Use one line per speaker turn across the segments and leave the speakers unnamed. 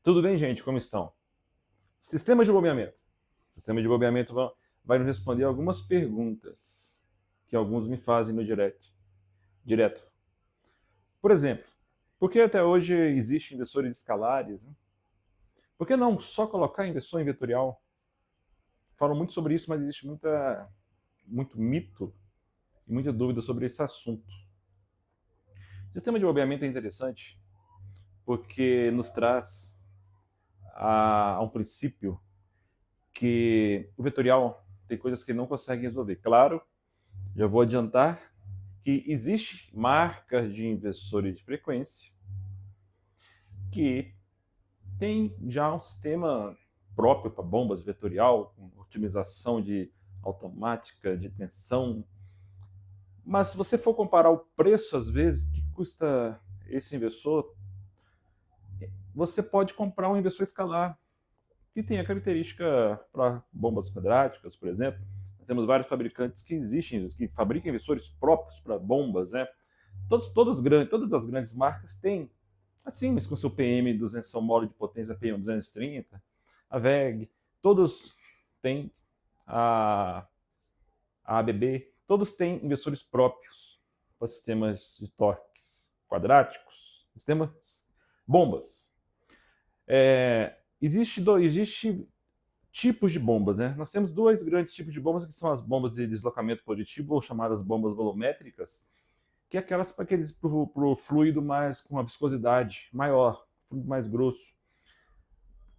Tudo bem, gente? Como estão? Sistema de bombeamento. Sistema de bombeamento vai nos responder algumas perguntas que alguns me fazem no direto. Por exemplo, por que até hoje existem inversores escalares? Né? Por que não só colocar inversor em vetorial? Falam muito sobre isso, mas existe muito mito e muita dúvida sobre esse assunto. O sistema de bombeamento é interessante porque nos traz a um princípio que o vetorial tem coisas que ele não consegue resolver. Claro, já vou adiantar que existem marcas de inversores de frequência que tem já um sistema próprio para bombas vetorial, com otimização de automática, de tensão. Mas se você for comparar o preço, às vezes, que custa esse inversor, você pode comprar um inversor escalar, que tem a característica para bombas quadráticas, por exemplo. Nós temos vários fabricantes que existem, que fabricam inversores próprios para bombas, né? Todas as grandes marcas têm, assim, mas com seu PM 200, seu módulo de potência PM 230, a VEG, todos têm a ABB, todos têm inversores próprios para sistemas de torques quadráticos, sistemas bombas. Existe tipos de bombas, né? Nós temos dois grandes tipos de bombas, que são as bombas de deslocamento positivo, ou chamadas bombas volumétricas, que é aquelas para o fluido mais com uma viscosidade maior, fluido mais grosso.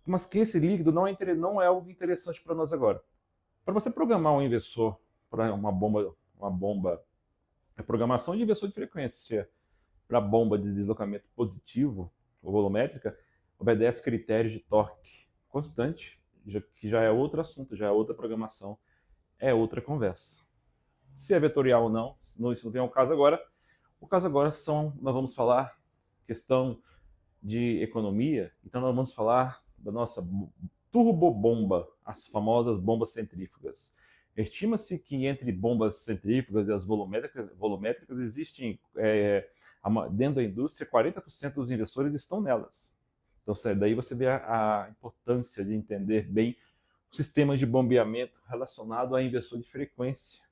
Mas que esse líquido não é algo interessante para nós agora. Para você programar um inversor para uma bomba, a programação de inversor de frequência para bomba de deslocamento positivo ou volumétrica obedece critérios de torque constante, que já é outro assunto, já é outra programação, é outra conversa. Se é vetorial ou não, isso não vem ao caso agora. O caso agora nós vamos falar questão de economia, então nós vamos falar da nossa turbobomba, as famosas bombas centrífugas. Estima-se que entre bombas centrífugas e as volumétricas existem, dentro da indústria, 40% dos inversores estão nelas. Então, daí você vê a importância de entender bem o sistema de bombeamento relacionado a inversor de frequência.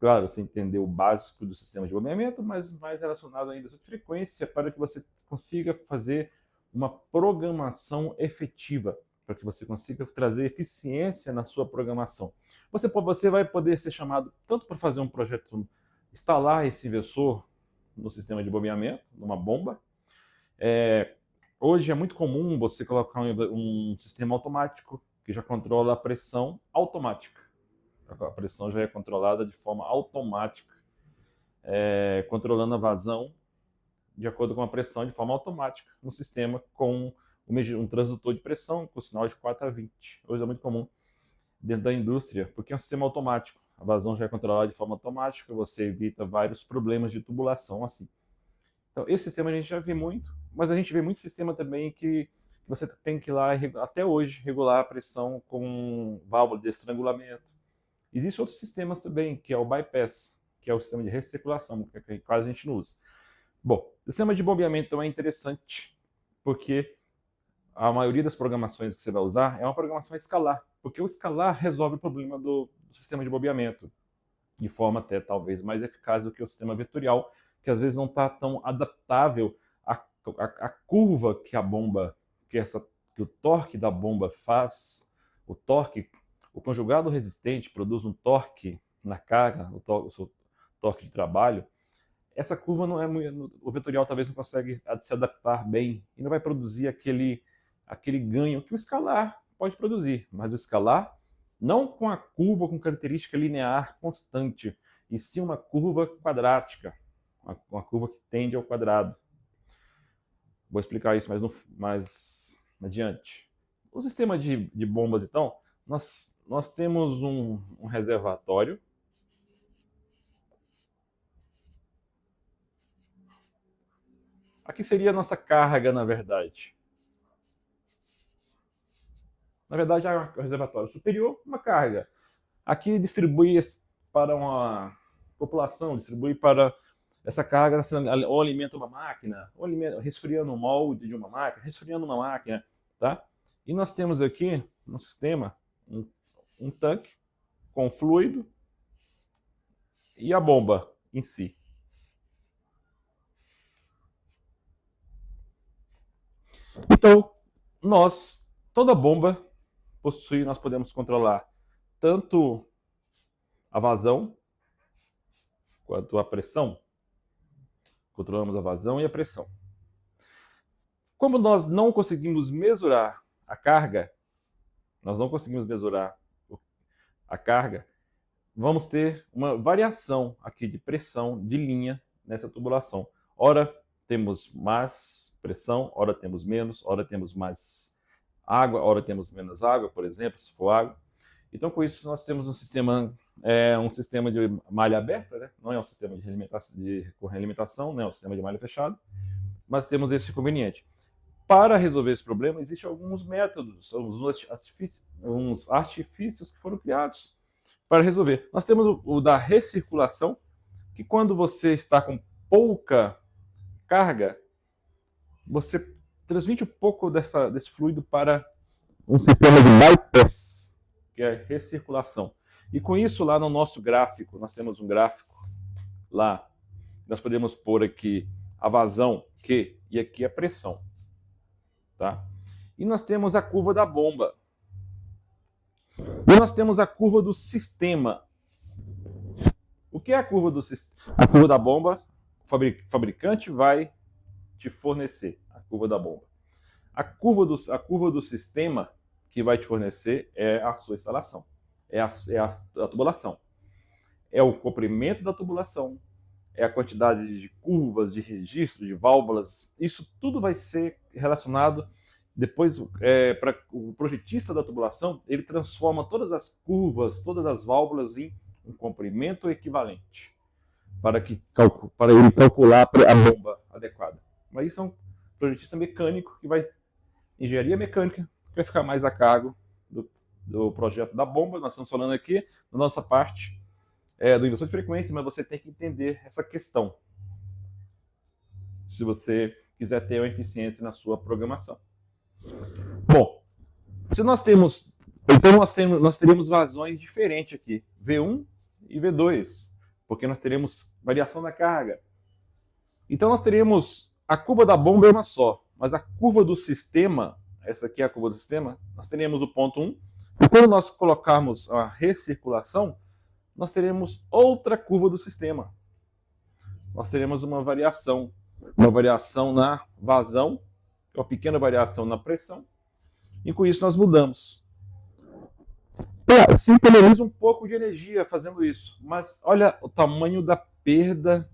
Claro, você entender o básico do sistema de bombeamento, mas mais relacionado à inversor de frequência, para que você consiga fazer uma programação efetiva, para que você consiga trazer eficiência na sua programação. Você vai poder ser chamado tanto para fazer um projeto, instalar esse inversor no sistema de bombeamento, numa bomba. Hoje é muito comum você colocar um sistema automático que já controla a pressão automática. A pressão já é controlada de forma automática, controlando a vazão de acordo com a pressão de forma automática no sistema, com um transdutor de pressão com sinal de 4 a 20. Hoje é muito comum dentro da indústria, porque é um sistema automático. A vazão já é controlada de forma automática, você evita vários problemas de tubulação assim. Então, esse sistema a gente já vê muito, mas a gente vê muito sistema também que você tem que ir lá, até hoje, regular a pressão com válvula de estrangulamento. Existem outros sistemas também, que é o bypass, que é o sistema de recirculação, que quase a gente não usa. Bom, o sistema de bombeamento então é interessante, porque a maioria das programações que você vai usar é uma programação escalar, porque o escalar resolve o problema do sistema de bombeamento de forma até talvez mais eficaz do que o sistema vetorial, que às vezes não está tão adaptável à curva que a bomba, que o torque da bomba faz, o conjugado resistente produz um torque na carga, o seu torque de trabalho. Essa curva não é muito, o vetorial talvez não consegue se adaptar bem e não vai produzir aquele ganho que o escalar pode produzir, mas o escalar não com a curva com característica linear constante, e sim uma curva quadrática, uma curva que tende ao quadrado. Vou explicar isso mais adiante. O sistema de bombas, então, nós temos um reservatório. Aqui seria a nossa carga, na verdade. Na verdade, é o reservatório superior, uma carga. Aqui distribui para uma população, distribui para essa carga, ou alimenta uma máquina, ou resfriando um molde de uma máquina, resfriando uma máquina. tá? E nós temos aqui no sistema um tanque com fluido e a bomba em si. Então, toda bomba nós podemos controlar tanto a vazão quanto a pressão. Controlamos a vazão e a pressão. Como nós não conseguimos mesurar a carga, vamos ter uma variação aqui de pressão de linha nessa tubulação. Ora temos mais pressão, ora temos menos, ora temos mais água, ora temos menos água, por exemplo, se for água. Então, com isso, nós temos um sistema de malha aberta, né? Não é um sistema de realimentação, não é um sistema de malha fechada, mas temos esse inconveniente. Para resolver esse problema, existem alguns métodos, uns artifícios que foram criados para resolver. Nós temos o da recirculação, que quando você está com pouca carga, você transmite um pouco desse fluido para um sistema de bypass, que é recirculação. E com isso, lá no nosso gráfico, nós temos um gráfico lá, nós podemos pôr aqui a vazão Q e aqui a pressão. Tá? E nós temos a curva da bomba. E nós temos a curva do sistema. O que é a curva do sistema? A curva da bomba, o fabricante vai te fornecer a curva da bomba. A curva do sistema que vai te fornecer é a sua instalação, é a tubulação. É o comprimento da tubulação, é a quantidade de curvas, de registros, de válvulas. Isso tudo vai ser relacionado. Depois, para o projetista da tubulação, ele transforma todas as curvas, todas as válvulas em um comprimento equivalente para ele calcular a bomba adequada. Mas isso é um projetista mecânico que vai, engenharia mecânica, que vai ficar mais a cargo do projeto da bomba. Nós estamos falando aqui da nossa parte do inversor de frequência, mas você tem que entender essa questão se você quiser ter uma eficiência na sua programação. Bom, se nós temos, então nós teríamos vazões diferentes aqui, V1 e V2, porque nós teremos variação da carga. Então nós teríamos a curva da bomba é uma só, mas a curva do sistema, essa aqui é a curva do sistema, nós teríamos o ponto 1, e quando nós colocarmos a recirculação, nós teremos outra curva do sistema. Nós teremos uma variação na vazão, uma pequena variação na pressão, e com isso nós mudamos. Se economiza um pouco de energia fazendo isso, mas olha o tamanho da perda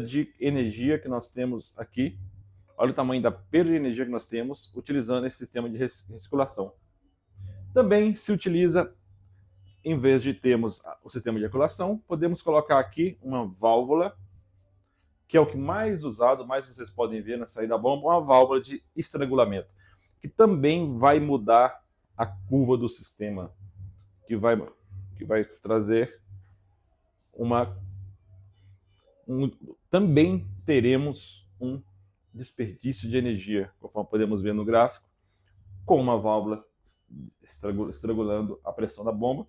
de energia que nós temos aqui. Olha o tamanho da perda de energia que nós temos utilizando esse sistema de recirculação. Também se utiliza, em vez de termos o sistema de ejaculação, podemos colocar aqui uma válvula, que é o que mais usado, mais vocês podem ver na saída da bomba, uma válvula de estrangulamento, que também vai mudar a curva do sistema, que vai trazer também teremos um desperdício de energia, conforme podemos ver no gráfico, com uma válvula estrangulando a pressão da bomba.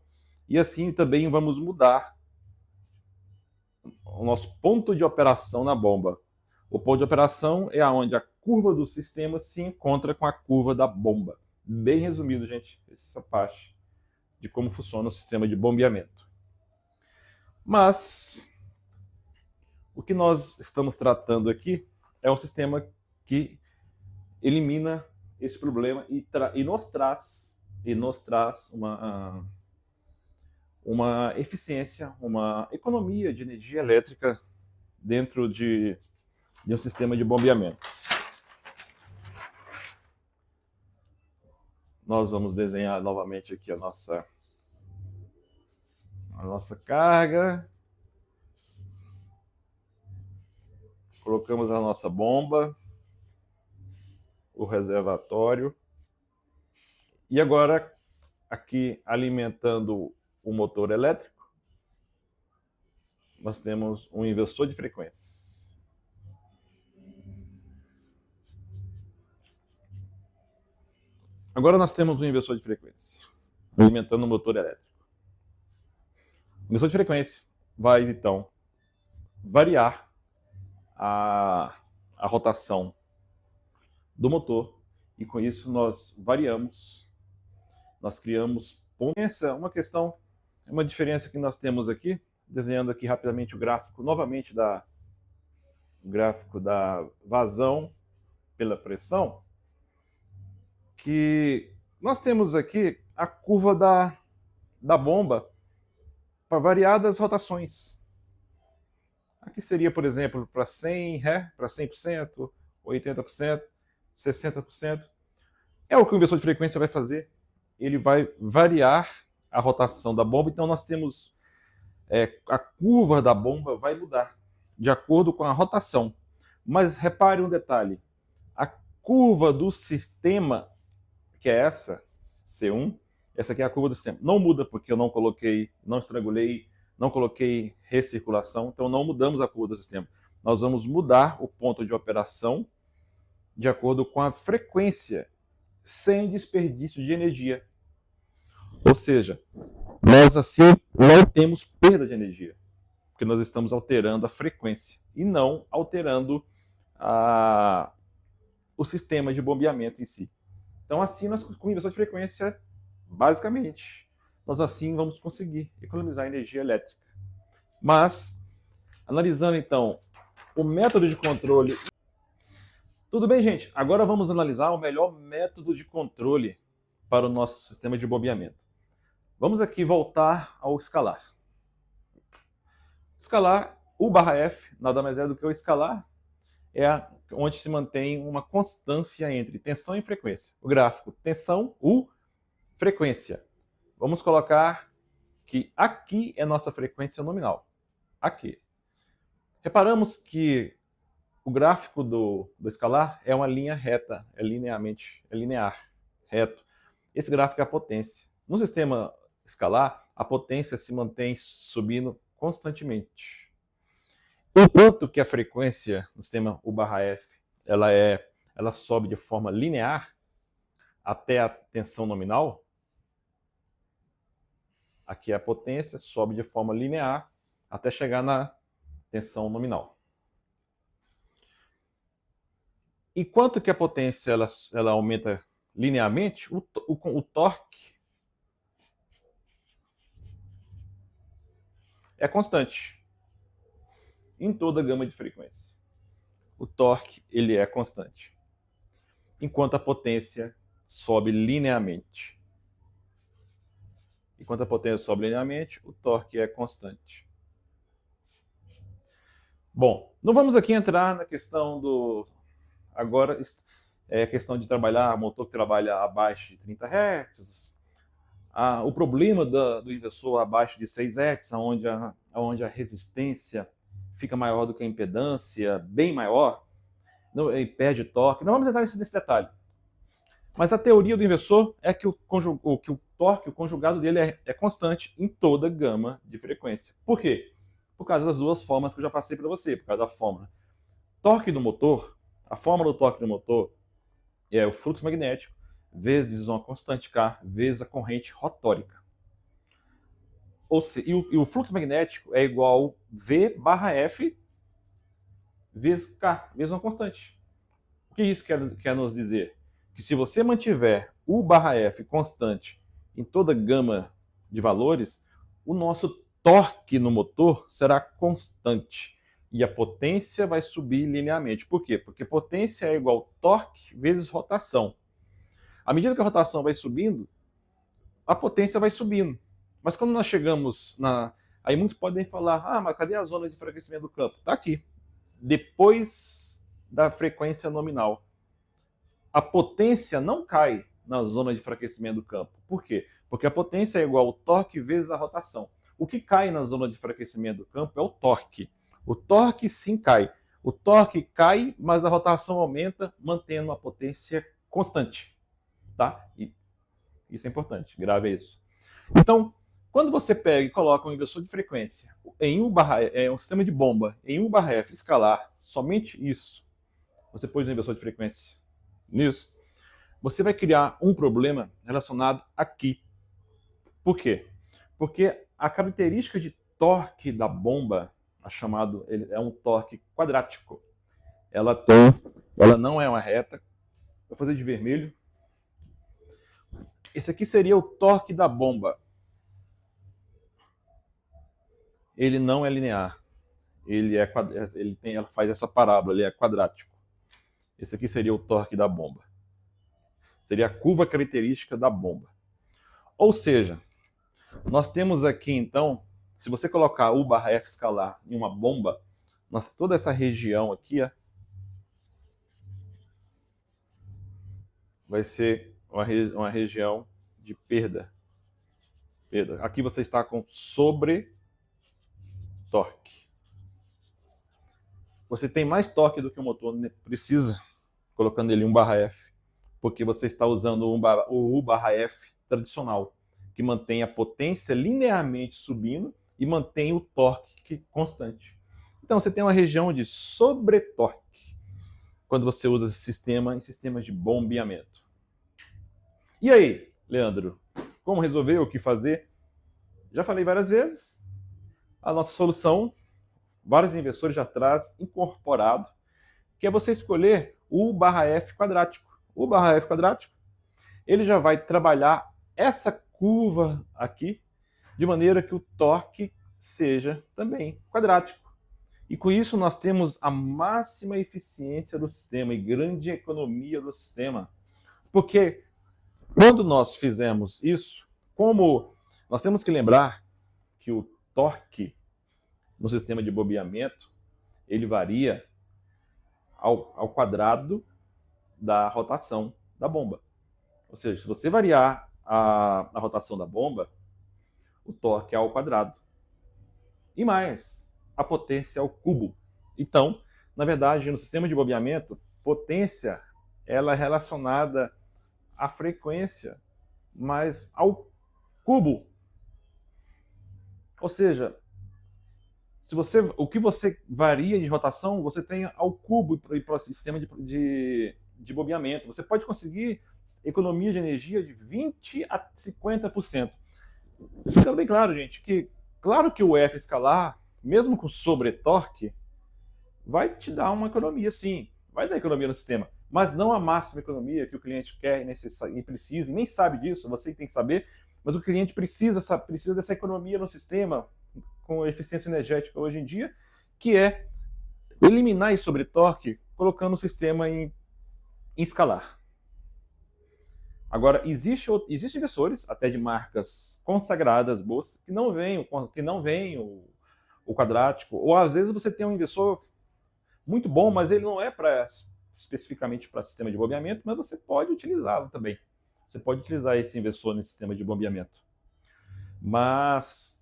E assim também vamos mudar o nosso ponto de operação na bomba. O ponto de operação é onde a curva do sistema se encontra com a curva da bomba. Bem resumido, gente, essa parte de como funciona o sistema de bombeamento. Mas o que nós estamos tratando aqui é um sistema que elimina esse problema e nos traz uma eficiência, uma economia de energia elétrica dentro de um sistema de bombeamento. Nós vamos desenhar novamente aqui a nossa carga. Colocamos a nossa bomba, o reservatório. E agora, aqui alimentando o motor elétrico, nós temos um inversor de frequências. Agora nós temos um inversor de frequência alimentando o motor elétrico. O inversor de frequência vai, então, variar a rotação do motor e com isso nós variamos, nós criamos uma questão, uma diferença que nós temos aqui, desenhando aqui rapidamente o gráfico, novamente o gráfico da vazão pela pressão, que nós temos aqui a curva da bomba para variadas rotações. Aqui seria, por exemplo, para 100 Hz, para 100%, 80%, 60%. É o que o inversor de frequência vai fazer. Ele vai variar a rotação da bomba. Então, nós temos a curva da bomba vai mudar de acordo com a rotação. Mas repare um detalhe. A curva do sistema, que é essa, C1, essa aqui é a curva do sistema. Não muda porque eu não coloquei, não estrangulei, não coloquei recirculação, então não mudamos a curva do sistema. Nós vamos mudar o ponto de operação de acordo com a frequência, sem desperdício de energia. Ou seja, nós assim não temos perda de energia, porque nós estamos alterando a frequência e não alterando o sistema de bombeamento em si. Então assim, nós com inversor de frequência, basicamente, nós assim vamos conseguir economizar energia elétrica. Mas, analisando então o método de controle... Tudo bem, gente? Agora vamos analisar o melhor método de controle para o nosso sistema de bombeamento. Vamos aqui voltar ao escalar. Escalar, U/F, nada mais é do que o escalar, é onde se mantém uma constância entre tensão e frequência. O gráfico, tensão, U, frequência. Vamos colocar que aqui é nossa frequência nominal. Aqui. Reparamos que o gráfico do escalar é uma linha reta, é linear, reto. Esse gráfico é a potência. No sistema escalar, a potência se mantém subindo constantemente. Enquanto que a frequência no sistema U/F, ela sobe de forma linear até a tensão nominal. Aqui é a potência, sobe de forma linear até chegar na tensão nominal. Enquanto que a potência ela aumenta linearmente, o torque é constante em toda a gama de frequência. O torque ele é constante, enquanto a potência sobe linearmente. Enquanto a potência sobe linearmente, o torque é constante. Bom, não vamos aqui entrar na questão do... Agora é questão de trabalhar, motor que trabalha abaixo de 30 Hz, o problema do inversor abaixo de 6 Hz, onde a resistência fica maior do que a impedância, bem maior, e perde torque. Não vamos entrar nesse detalhe. Mas a teoria do inversor é que o torque, o conjugado dele é constante em toda a gama de frequência. Por quê? Por causa das duas fórmulas que eu já passei para você, por causa da fórmula. Torque do motor, a fórmula do torque do motor é o fluxo magnético vezes uma constante K vezes a corrente rotórica. Ou seja, e o fluxo magnético é igual V/F vezes K, vezes uma constante. O que isso quer nos dizer? Que se você mantiver U/F constante em toda a gama de valores, o nosso torque no motor será constante e a potência vai subir linearmente. Por quê? Porque potência é igual torque vezes rotação. À medida que a rotação vai subindo, a potência vai subindo. Mas quando nós chegamos Aí muitos podem falar, mas cadê a zona de enfraquecimento do campo? Está aqui. Depois da frequência nominal. A potência não cai na zona de enfraquecimento do campo. Por quê? Porque a potência é igual ao torque vezes a rotação. O que cai na zona de enfraquecimento do campo é o torque. O torque sim cai. O torque cai, mas a rotação aumenta, mantendo a potência constante. Tá? E isso é importante, grave isso. Então, quando você pega e coloca um inversor de frequência em um sistema de bomba em U/F escalar, somente isso, você pôs um inversor de frequência nisso, você vai criar um problema relacionado aqui. Por quê? Porque a característica de torque da bomba, ele é um torque quadrático. Ela não é uma reta. Vou fazer de vermelho. Esse aqui seria o torque da bomba. Ele não é linear. Ela faz essa parábola, ele é quadrático. Esse aqui seria o torque da bomba. Seria a curva característica da bomba. Ou seja, nós temos aqui então, se você colocar U barra F escalar em uma bomba, toda essa região aqui vai ser uma região de perda. Aqui você está com sobre torque. Você tem mais torque do que o motor precisa, colocando ele 1 barra F, porque você está usando o U barra F tradicional, que mantém a potência linearmente subindo e mantém o torque constante. Então você tem uma região de sobretorque quando você usa esse sistema em sistemas de bombeamento. E aí, Leandro, como resolver, o que fazer? Já falei várias vezes, a nossa solução, vários investidores já traz incorporado, que é você escolher o U barra F quadrático. O barra F quadrático, ele já vai trabalhar essa curva aqui, de maneira que o torque seja também quadrático. E com isso nós temos a máxima eficiência do sistema e grande economia do sistema. Porque quando nós fizemos isso, como nós temos que lembrar que o torque no sistema de bombeamento, ele varia ao quadrado da rotação da bomba. Ou seja, se você variar a rotação da bomba, o torque é ao quadrado. E mais, a potência é ao cubo. Então, na verdade, no sistema de bombeamento, potência ela é relacionada à frequência, mas ao cubo. Ou seja, o que você varia de rotação, você tem ao cubo para o sistema de bombeamento. Você pode conseguir economia de energia de 20% a 50%. Fica bem claro, gente, que claro que o F escalar, mesmo com sobretorque, vai te dar uma economia, sim. Vai dar economia no sistema, mas não a máxima economia que o cliente quer e precisa, e nem sabe disso, você tem que saber, mas o cliente precisa dessa economia no sistema com eficiência energética hoje em dia, que é eliminar esse sobretorque colocando o sistema em escalar. Agora, existem investidores, até de marcas consagradas, boas, que não veem o quadrático, ou às vezes você tem um investidor muito bom, mas ele não é especificamente para sistema de bombeamento, mas você pode utilizá-lo também. Você pode utilizar esse investidor nesse sistema de bombeamento. Mas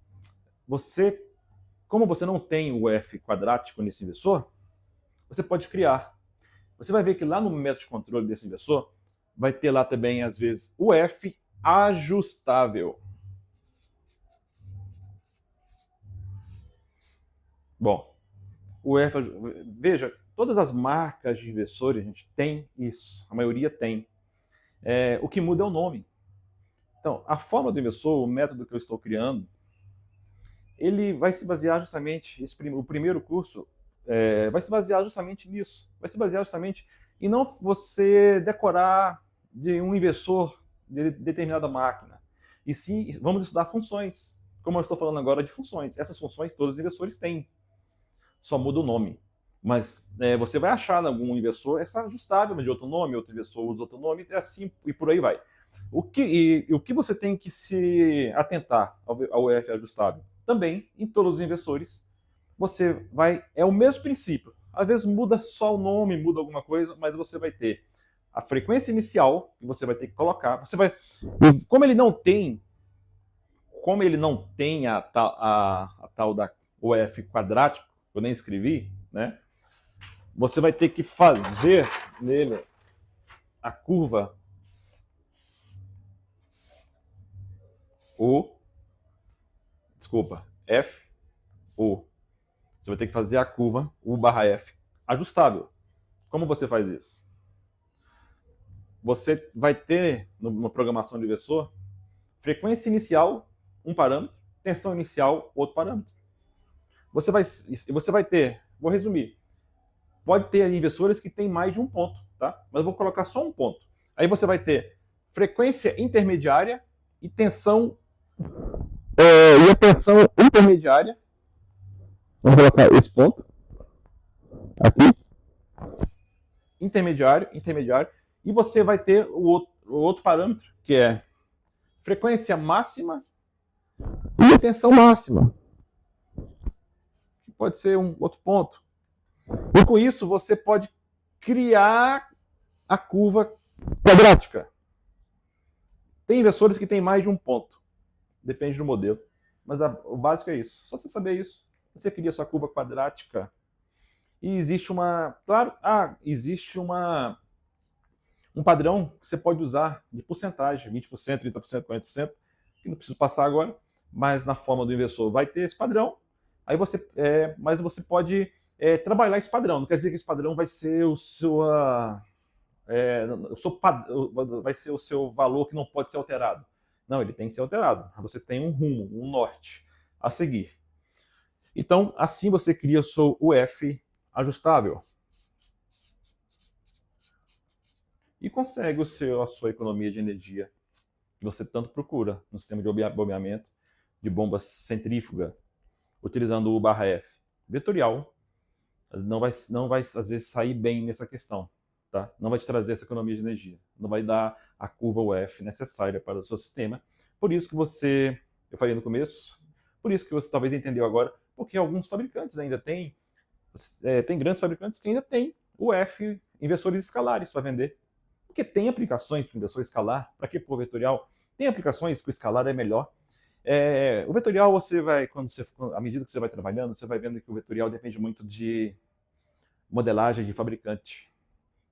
como você não tem o F quadrático nesse investidor, você pode criar. Você vai ver que lá no método de controle desse investidor, vai ter lá também, às vezes, o F ajustável. Bom, veja, todas as marcas de investidores, a gente tem isso, a maioria tem. O que muda é o nome. Então, a forma do investidor, o método que eu estou criando, ele vai se basear justamente, o primeiro curso vai se basear justamente nisso. Vai se basear justamente em não você decorar de um investidor de determinada máquina. E sim, vamos estudar funções, como eu estou falando agora de funções. Essas funções todos os investidores têm. Só muda o nome. Mas você vai achar em algum investidor essa ajustável de outro nome, outro investidor usa outro nome, é assim e por aí vai. O que você tem que se atentar ao F ajustável? Também, em todos os investidores, é o mesmo princípio. Às vezes muda só o nome, muda alguma coisa, mas você vai ter a frequência inicial que você vai ter que colocar. Como ele não tem a tal da UF quadrático, eu nem escrevi, né? Você vai ter que fazer nele a curva F, O. Você vai ter que fazer a curva U barra F ajustável. Como você faz isso? você vai ter, numa programação de inversor, frequência inicial, um parâmetro, tensão inicial, outro parâmetro. Você vai ter, vou resumir, pode ter inversores que tem mais de um ponto, tá? Mas eu vou colocar só um ponto. Aí você vai ter frequência intermediária e tensão e a tensão intermediária. Vamos colocar esse ponto aqui. Intermediário. E você vai ter o outro parâmetro, que é frequência máxima e tensão máxima. Que pode ser um outro ponto. E com isso você pode criar a curva quadrática. Tem inversores que têm mais de um ponto. Depende do modelo. Mas o básico é isso. Só você saber isso. Você cria sua curva quadrática. E existe existe um padrão que você pode usar de porcentagem, 20%, 30%, 40%, que não preciso passar agora, mas na forma do inversor vai ter esse padrão. Aí mas você pode trabalhar esse padrão. Não quer dizer que esse padrão vai ser vai ser o seu valor que não pode ser alterado. Não, ele tem que ser alterado. Você tem um rumo, um norte a seguir. Então, assim você cria o seu UF ajustável. E consegue a sua economia de energia que você tanto procura no sistema de bombeamento de bomba centrífuga, utilizando o /F. Vetorial não vai às vezes sair bem nessa questão. Tá? Não vai te trazer essa economia de energia. Não vai dar a curva UF necessária para o seu sistema. Por isso que eu falei no começo, por isso que você talvez entendeu agora, porque alguns fabricantes ainda tem grandes fabricantes que ainda têm UF inversores escalares para vender. Porque tem aplicações para inversor escalar. Para que pôr vetorial? Tem aplicações que o escalar é melhor. O vetorial à medida que você vai trabalhando, você vai vendo que o vetorial depende muito de modelagem de fabricante.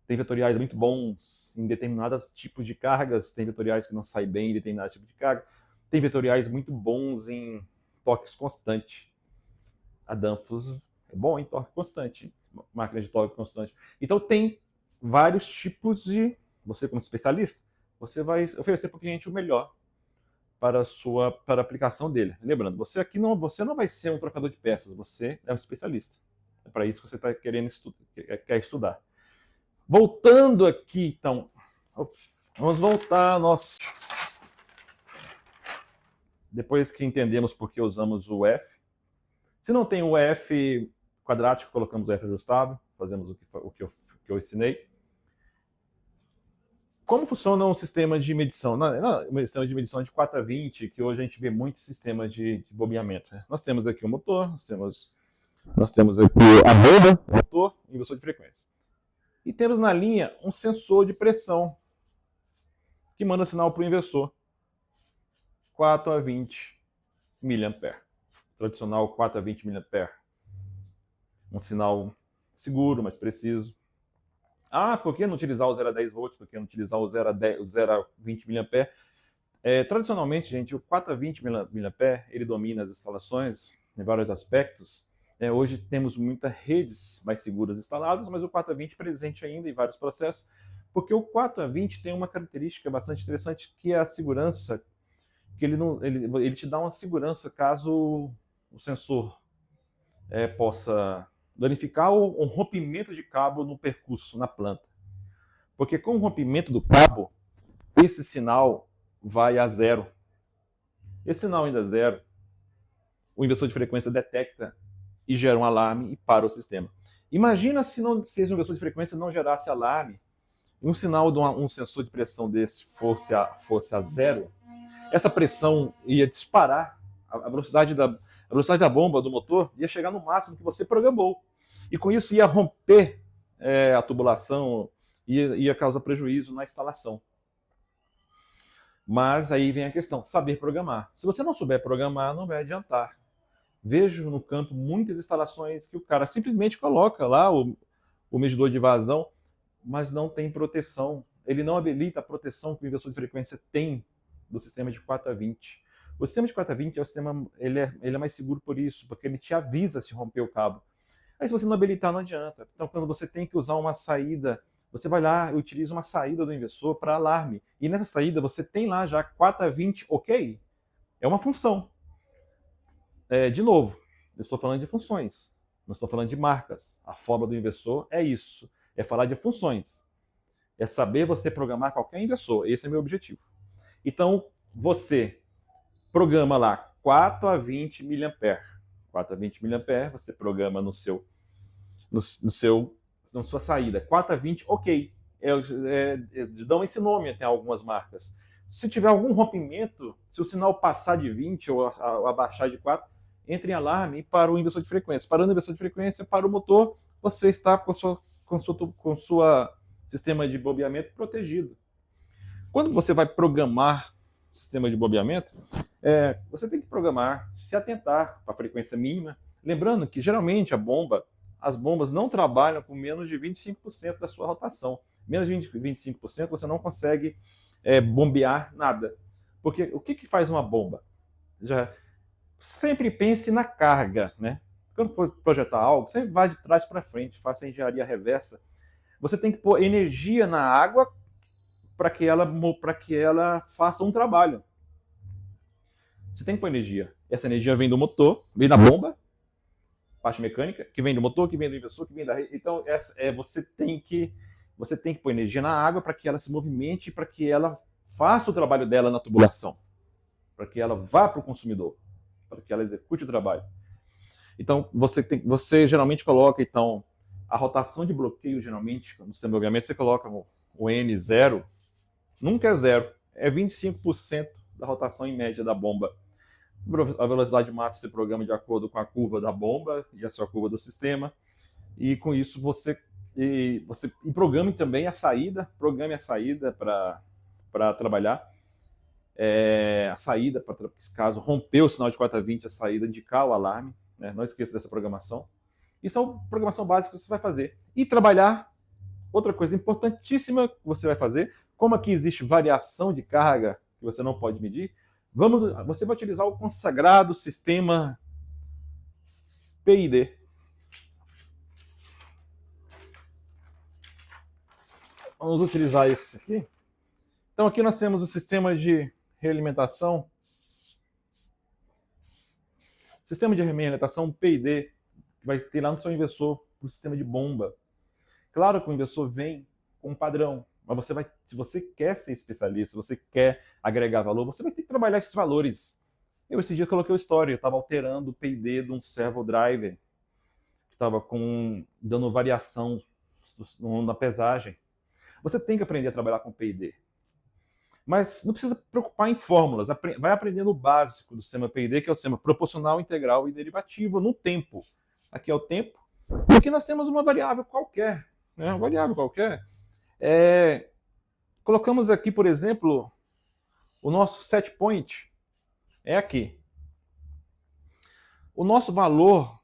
Tem vetoriais muito bons em determinados tipos de cargas, tem vetoriais que não saem bem em determinados tipos de carga, tem vetoriais muito bons em torques constante. A Danfoss é bom em torque constante, máquina de torque constante. Então tem vários tipos de... Você como especialista, você vai oferecer para o cliente o melhor para a aplicação dele. Lembrando, você não vai ser um trocador de peças, você é um especialista. É para isso que você está quer estudar. Voltando aqui, então, vamos voltar depois que entendemos por que usamos o F. Se não tem o F quadrático, colocamos o F ajustável, fazemos o que eu ensinei. Como funciona um sistema de medição? Um sistema de medição de 4/20, que hoje a gente vê muitos sistemas de bombeamento. Nós temos aqui o motor, nós temos aqui a bomba, motor e inversor de frequência. E temos na linha um sensor de pressão que manda sinal para o inversor. 4/20 mA. Tradicional 4/20 mA. Um sinal seguro, mais preciso. Por que não utilizar o 0/10 volts? Por que não utilizar o 0/20 mA? Tradicionalmente, gente, o 4/20 mA ele domina as instalações em vários aspectos. Hoje temos muitas redes mais seguras instaladas, mas o 4/20 presente ainda em vários processos, porque o 4/20 tem uma característica bastante interessante, que é a segurança, que ele te dá uma segurança caso o sensor possa danificar um rompimento de cabo no percurso, na planta. Porque com o rompimento do cabo, esse sinal vai a zero. Esse sinal indo a zero, o inversor de frequência detecta e gera um alarme e para o sistema. Imagina se esse inversor de frequência não gerasse alarme e um sinal de um sensor de pressão desse fosse a zero, essa pressão ia disparar, a velocidade da bomba, do motor, ia chegar no máximo que você programou. E com isso ia romper a tubulação, ia causar prejuízo na instalação. Mas aí vem a questão, saber programar. Se você não souber programar, não vai adiantar. Vejo no campo muitas instalações que o cara simplesmente coloca lá o medidor de vazão, mas não tem proteção. Ele não habilita a proteção que o inversor de frequência tem do sistema de 4/20. O sistema de 4/20 é o sistema, ele é mais seguro por isso, porque ele te avisa se romper o cabo. Aí se você não habilitar, não adianta. Então, quando você tem que usar uma saída você vai lá e utiliza uma saída do inversor para alarme. E nessa saída você tem lá já 4 a 20 ok. É uma função. De novo, eu estou falando de funções, não estou falando de marcas. A forma do inversor é isso, é falar de funções. É saber você programar qualquer inversor, esse é meu objetivo. Então, você programa lá 4 a 20 mA. 4 a 20 mA, você programa na sua saída. 4 a 20, ok. Dão esse nome até algumas marcas. Se tiver algum rompimento, se o sinal passar de 20 ou abaixar de 4, entre em alarme e para o inversor de frequência. Parando o inversor de frequência, para o motor, você está com sua sistema de bobeamento protegido. Quando você vai programar sistema de bobeamento, você tem que programar, se atentar para a frequência mínima. Lembrando que, geralmente, as bombas não trabalham com menos de 25% da sua rotação. Menos de 25% você não consegue bombear nada. Porque o que faz uma bomba? Sempre pense na carga, né? Quando for projetar algo, sempre vai de trás para frente, faça a engenharia reversa. Você tem que pôr energia na água para que ela faça um trabalho. Você tem que pôr energia. Essa energia vem do motor, vem da bomba, parte mecânica, que vem do motor, que vem do inversor, que vem da rede. Então, você tem que pôr energia na água para que ela se movimente, para que ela faça o trabalho dela na tubulação, para que ela vá para o consumidor, para que ela execute o trabalho. Então, você geralmente coloca então a rotação de bloqueio, geralmente, no sistema de bobeamento, você coloca o N0, nunca é 0, é 25% da rotação em média da bomba. A velocidade máxima você programa de acordo com a curva da bomba e a sua curva do sistema. E com isso você programe também a saída, para trabalhar. A saída, para caso romper o sinal de 4 a 20, a saída indicar o alarme. Né? Não esqueça dessa programação. Isso é uma programação básica que você vai fazer. E trabalhar, outra coisa importantíssima que você vai fazer, como aqui existe variação de carga que você não pode medir, você vai utilizar o consagrado sistema PID. Vamos utilizar esse aqui. Então aqui nós temos o sistema de realimentação. Sistema de realimentação PID, que vai ter lá no seu inversor o sistema de bomba. Claro que o inversor vem com um padrão, mas se você quer ser especialista, se você quer agregar valor, você vai ter que trabalhar esses valores. Esse dia coloquei o story, eu estava alterando o PID de um servo driver, que estava dando variação na pesagem. Você tem que aprender a trabalhar com PID. Mas não precisa preocupar em fórmulas. Vai aprendendo o básico do sistema PID, que é o sistema proporcional, integral e derivativo no tempo. Aqui é o tempo. E aqui nós temos uma variável qualquer. Né? Uma variável qualquer. Colocamos aqui, por exemplo, o nosso set point. É aqui. O nosso valor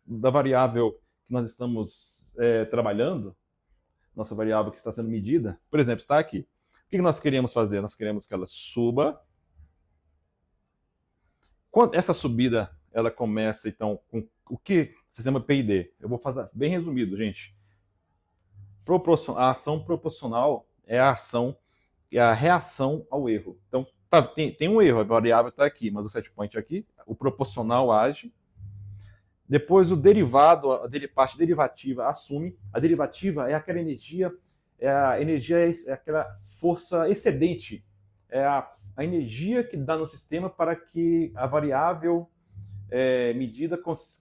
da variável que nós estamos trabalhando, nossa variável que está sendo medida, por exemplo, está aqui. O que nós queremos fazer? Nós queremos que ela suba. Quando essa subida ela começa, então, com o que? Sistema PID. Eu vou fazer bem resumido, gente. A ação proporcional é a reação ao erro. Então, tem um erro, a variável está aqui, mas o set point aqui, o proporcional age. Depois o derivado, a parte derivativa assume. A derivativa é aquela energia, é aquela força excedente, é a energia que dá no sistema para que a variável medida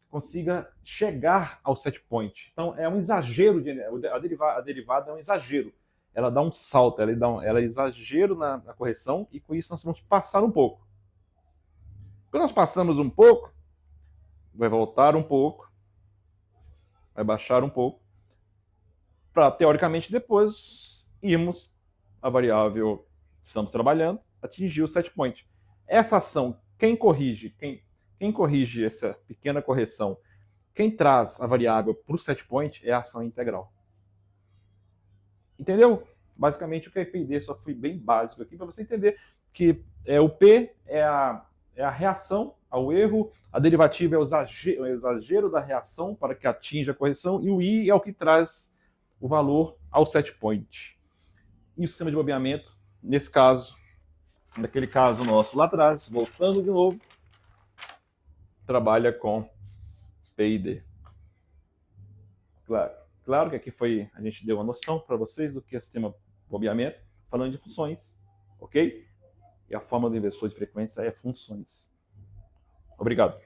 consiga chegar ao set point. Então é um exagero, a derivada é um exagero. Ela dá um salto, ela é exagero na correção e com isso nós vamos passar um pouco. Quando nós passamos um pouco, vai voltar um pouco, vai baixar um pouco, para teoricamente depois irmos a variável que estamos trabalhando, atingir o set point. Essa ação, quem corrige essa pequena correção, quem traz a variável para o set point é a ação integral. Entendeu? Basicamente o que é PID, só fui bem básico aqui para você entender que o P é a reação ao erro, a derivativa é o exagero da reação para que atinja a correção, e o I é o que traz o valor ao set point. E o sistema de bobeamento, nesse caso, naquele caso nosso lá atrás, voltando de novo, trabalha com P&D. Claro que aqui a gente deu uma noção para vocês do que é sistema de bobeamento, falando de funções, ok? E a fórmula do inversor de frequência é funções. Obrigado.